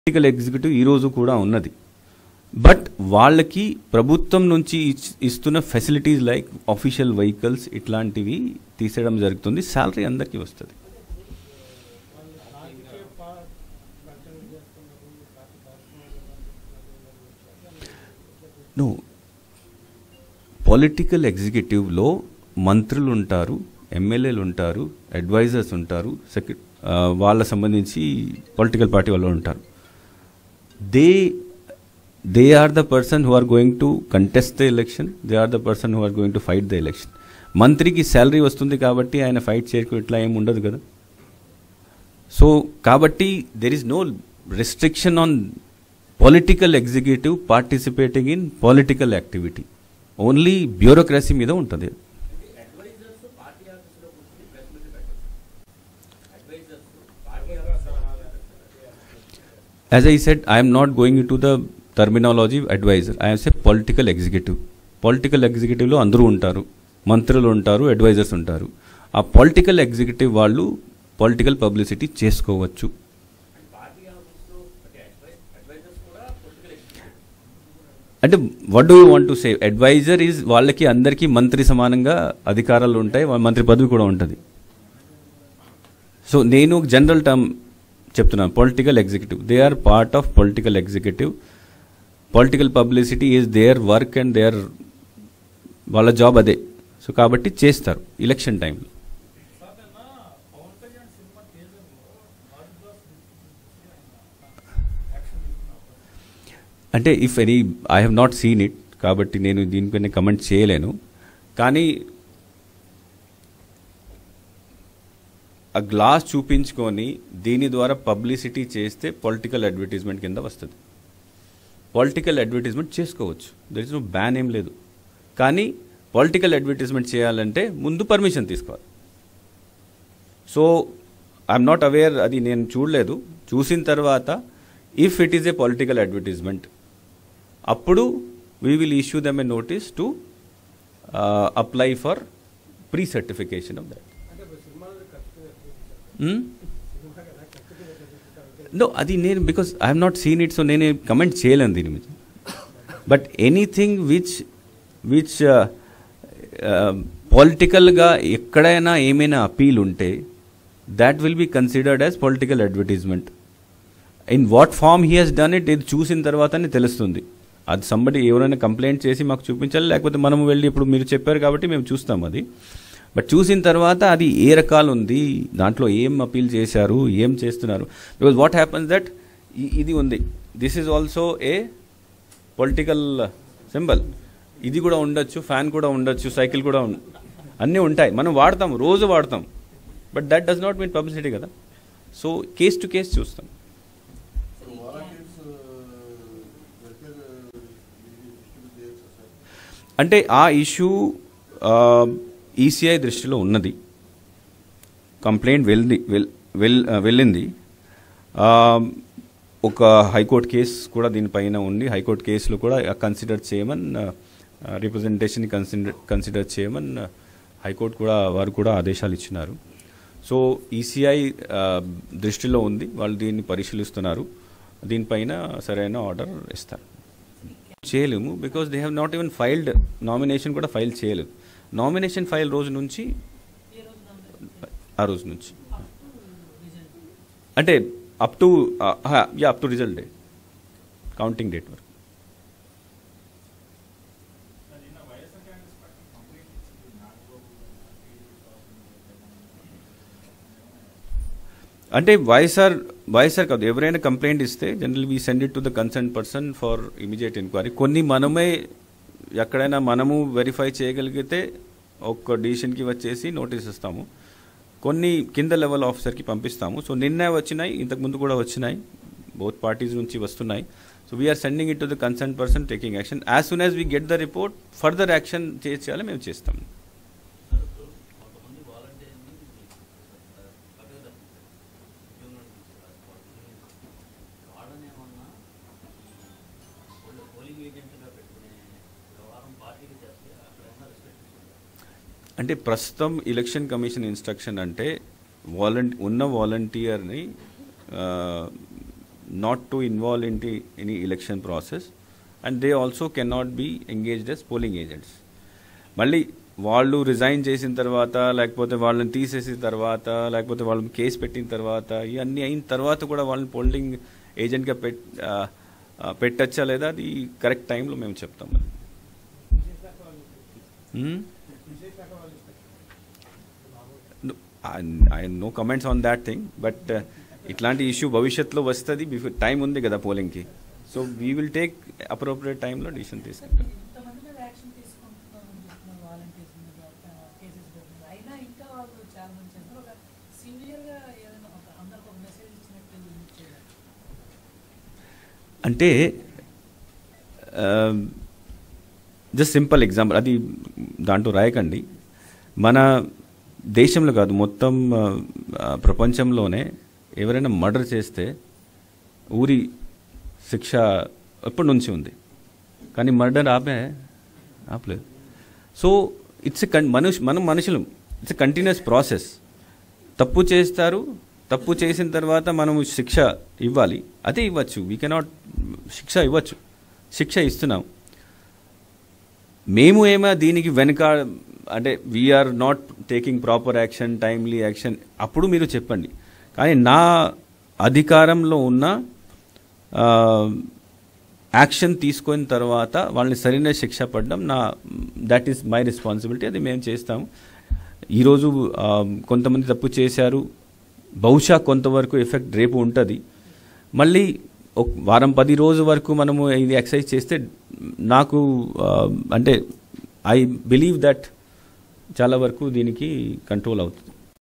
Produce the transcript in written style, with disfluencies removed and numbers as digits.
Political executive ఈ రోజు కూడా ఉన్నది. బట్ వాళ్ళకి ప్రభుత్వం నుంచి ఇస్తున్న ఫెసిలిటీస్ లైక్ ఆఫీషియల్ వెహికల్స్ ఇట్లాంటివి తీసేయడం జరుగుతుంది. శాలరీ అందరికీ వస్తుంది. నో, పొలిటికల్ ఎగ్జిక్యూటివ్లో మంత్రులు ఉంటారు, ఎమ్మెల్యేలు ఉంటారు, అడ్వైజర్స్ ఉంటారు, వాళ్ళ సంబంధించి పొలిటికల్ పార్టీ వాళ్ళు ఉంటారు. they are the person who are going to contest the election, they are the person who are going to fight the election. మంత్రికి శాలరీ వస్తుంది కాబట్టి ఆయన ఫైట్ చేయకు ఇట్లా ఏమి ఉండదు కదా. సో కాబట్టి there is no restriction on political executive participating in political activity. Only bureaucracy మీద ఉంటుంది. As I said, I am not going into the terminology advisor. I am say political executive. Political executive లో అందరూ ఉంటారు, మంత్రులు ఉంటారు, advisers ఉంటారు. ఆ political executive వాళ్ళు పొలిటికల్ పబ్లిసిటీ చేసుకోవచ్చు. అంటే what do you want to say? Adviser is వాళ్ళకి అందరికీ మంత్రి సమానంగా అధికారాలు ఉంటాయి, మంత్రి పదవి కూడా ఉంటుంది. సో నేను జనరల్ టర్మ్ చెప్తున్నాను, political executive, they are part of political executive. Political publicity is their work and their, వాళ్ళ జాబ్ అదే. సో కాబట్టి చేస్తారు ఎలక్షన్ టైంలో. అంటే if any, I have not seen it, కాబట్టి నేను దీనిపైన కమెంట్ చేయలేను. కానీ ఆ గ్లాస్ చూపించుకొని దీని ద్వారా పబ్లిసిటీ చేస్తే పొలిటికల్ అడ్వర్టైజ్మెంట్ కింద వస్తుంది. పొలిటికల్ అడ్వర్టైజ్మెంట్ చేసుకోవచ్చు, దర్ ఇస్ నో బ్యాన్ ఏం లేదు. కానీ పొలిటికల్ అడ్వర్టైజ్మెంట్ చేయాలంటే ముందు పర్మిషన్ తీసుకోవాలి. సో ఐఎమ్ నాట్ అవేర్, అది నేను చూడలేదు. చూసిన తర్వాత if it is a political advertisement, అప్పుడు we will issue them a notice to apply for pre certification of that. No, అది నేను because I have not seen it, so నేను comment చేయలేను దీని మీద. బట్ ఎనీథింగ్ విచ్ పొలిటికల్గా ఎక్కడైనా ఏమైనా అపీల్ ఉంటే that will be considered as political advertisement. In what form he has done it, ఇది చూసిన తర్వాతనే తెలుస్తుంది. అది సంబడి ఎవరైనా కంప్లైంట్ చేసి మాకు చూపించాలి, లేకపోతే మనము వెళ్ళి ఇప్పుడు మీరు చెప్పారు కాబట్టి మేము చూస్తాం అది. బట్ చూసిన తర్వాత అది ఏ రకాలు ఉంది, దాంట్లో ఏం అపీల్ చేశారు, ఏం చేస్తున్నారు. బికాజ్ వాట్ హ్యాపన్స్ దట్ ఇది ఉంది, this is also a political symbol. ఇది కూడా ఉండొచ్చు, ఫ్యాన్ కూడా ఉండొచ్చు, సైకిల్ కూడా అన్నీ ఉంటాయి, మనం వాడతాం, రోజు వాడతాం. But that does not mean publicity కదా. సో కేస్ టు కేస్ చూస్తాం. అంటే ఆ ఇష్యూ ఈసీఐ దృష్టిలో ఉన్నది. కంప్లైంట్ వెళ్ళింది. ఒక హైకోర్టు కేసు కూడా దీనిపైన ఉంది. హైకోర్టు కేసులో కూడా కన్సిడర్ చేయమని, రిప్రజెంటేషన్ కన్సిడర్ చేయమని హైకోర్టు కూడా వారు కూడా ఆదేశాలు ఇచ్చినారు. సో ఈసీఐ దృష్టిలో ఉంది, వాళ్ళు దీన్ని పరిశీలిస్తున్నారు. దీనిపైన సరైన ఆర్డర్ ఇస్తారు. చేయలేము because they have not even filed, nomination కూడా ఫైల్ చేయలేదు. నామినేషన్ ఫైల్ రోజు నుంచి, ఆ రోజు నుంచి అంటే up to result day, counting date వరకు. అంటే వైఎస్ఆర్ కాదు, ఎవరైనా కంప్లైంట్ ఇస్తే general we send it to the concern person for immediate enquiry. కొన్ని మనమే ఎక్కడైనా మనము వెరిఫై చేయగలిగితే ఒక డిసిషన్కి వచ్చేసి నోటీస్ ఇస్తాము, కొన్ని కింద లెవెల్ ఆఫీసర్కి పంపిస్తాము. సో నిన్న వచ్చినాయి, ఇంతకుముందు కూడా వచ్చినాయి, బోత్ పార్టీస్ నుంచి వస్తున్నాయి. So we are sending it to the concern person taking action. As soon as we get the report, further action చేయాలి మేము చేస్తాము. అంటే ప్రస్తుతం ఎలక్షన్ కమిషన్ ఇన్స్ట్రక్షన్ అంటే ఉన్న వాలంటీర్ని not to involve into any election process, and they also cannot be engaged as polling agents. మళ్ళీ వాళ్ళు resign చేసిన తర్వాత, లేకపోతే వాళ్ళని తీసేసిన తర్వాత, లేకపోతే వాళ్ళని కేసు పెట్టిన తర్వాత, ఇవన్నీ అయిన తర్వాత కూడా వాళ్ళని పోలింగ్ ఏజెంట్గా పెట్టచ్చా లేదా, అది కరెక్ట్ టైంలో మేము చెప్తాం. No comments on that thing, but ఇట్లాంటి ఇష్యూ భవిష్యత్తులో వస్తుంది, బిఫోర్ టైం ఉంది కదా పోలింగ్కి. So we will take appropriate టైంలో డిసిషన్ తీసుకుంటాం. అంటే జస్ట్ సింపుల్ ఎగ్జాంపుల్, అది దాంట్లో రాయకండి. మన దేశంలో కాదు, మొత్తం ప్రపంచంలోనే ఎవరైనా మర్డర్ చేస్తే ఊరి శిక్ష ఎప్పటి నుంచి ఉంది, కానీ మర్డర్ ఆపలేదు. సో ఇట్స్ మనం మనుషులు, ఇట్స్ ఎ కంటిన్యూస్ ప్రాసెస్. తప్పు చేస్తారు, తప్పు చేసిన తర్వాత మనం శిక్ష ఇవ్వాలి, అదే ఇవ్వచ్చు. వీ కెనాట్ శిక్ష ఇవ్వచ్చు, శిక్ష ఇస్తున్నాం. మేము ఏమో దీనికి వెనుక అంటే we are not taking proper action, timely action, అప్పుడు మీరు చెప్పండి. కానీ నా అధికారంలో ఉన్న యాక్షన్ తీసుకున్న తర్వాత వాళ్ళని సరైన శిక్ష పడడం దట్ ఈస్ మై రెస్పాన్సిబిలిటీ, అది మేము చేస్తాము. ఈరోజు కొంతమంది తప్పు చేశారు, బహుశా కొంతవరకు ఎఫెక్ట్ రేపు ఉంటుంది. మళ్ళీ ఒక వారం 10 రోజుల వరకు మనము ఇది ఎక్సర్సైజ్ చేస్తే నాకు అంటే ఐ బిలీవ్ దట్ చాలా వరకు దీనికి కంట్రోల్ అవుతుంది.